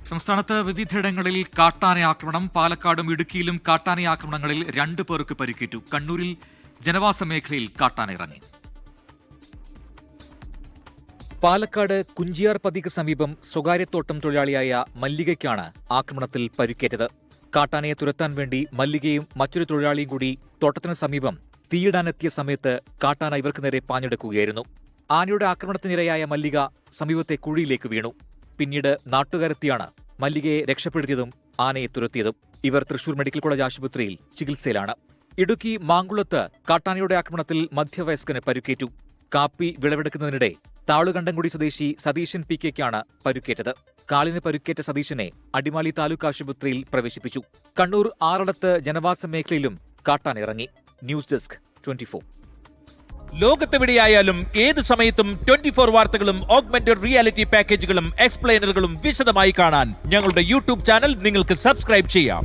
സംസ്ഥാനത്ത് വിവിധയിടങ്ങളിൽ കാട്ടാന ആക്രമണം. പാലക്കാടും ഇടുക്കിയിലും കാട്ടാന ആക്രമണങ്ങളിൽ 2 പേർക്ക് പരിക്കേറ്റു. കണ്ണൂരിൽ ജനവാസ മേഖലയിൽ കാട്ടാന ഇറങ്ങി. പാലക്കാട് കുഞ്ചിയാർ പതിക്ക് സമീപം സ്വകാര്യത്തോട്ടം തൊഴിലാളിയായ മല്ലികയ്ക്കാണ് ആക്രമണത്തിൽ പരിക്കേറ്റത്. കാട്ടാനയെ തുരത്താൻ വേണ്ടി മല്ലികയും മറ്റൊരു തൊഴിലാളിയും കൂടി തോട്ടത്തിന് സമീപം തീയിടാനെത്തിയ സമയത്ത് കാട്ടാന ഇവർക്ക് നേരെ പാഞ്ഞെടുക്കുകയായിരുന്നു. ആനയുടെ ആക്രമണത്തിനിരയായ മല്ലിക സമീപത്തെ കുഴിയിലേക്ക് വീണു. പിന്നീട് നാട്ടുകാരെത്തിയാണ് മല്ലികയെ രക്ഷപ്പെടുത്തിയതും ആനയെ തുരത്തിയതും. ഇവർ തൃശൂർ മെഡിക്കൽ കോളേജ് ആശുപത്രിയിൽ ചികിത്സയിലാണ്. ഇടുക്കി മാങ്കുളത്ത് കാട്ടാനയുടെ ആക്രമണത്തിൽ മധ്യവയസ്കന് പരുക്കേറ്റു. കാപ്പി വിളവെടുക്കുന്നതിനിടെ താളുകണ്ടംകുടി സ്വദേശി സതീശൻ പി.കെയ്ക്കാണ് പരുക്കേറ്റത്. കാലിന് പരുക്കേറ്റ സതീശനെ അടിമാലി താലൂക്ക് ആശുപത്രിയിൽ പ്രവേശിപ്പിച്ചു. കണ്ണൂർ ആറളത്ത് ജനവാസ മേഖലയിലും കാട്ടാന ഇറങ്ങി. News desk 24. ലോകത്തെവിടെയായാലും ഏത് സമയത്തും 24 വാർത്തകളും ഓഗ്മെന്റഡ് റിയാലിറ്റി പാക്കേജുകളും എക്സ്പ്ലെയിനറുകളും വിശദമായി കാണാൻ ഞങ്ങളുടെ യൂട്യൂബ് ചാനൽ നിങ്ങൾക്ക് സബ്സ്ക്രൈബ് ചെയ്യാം.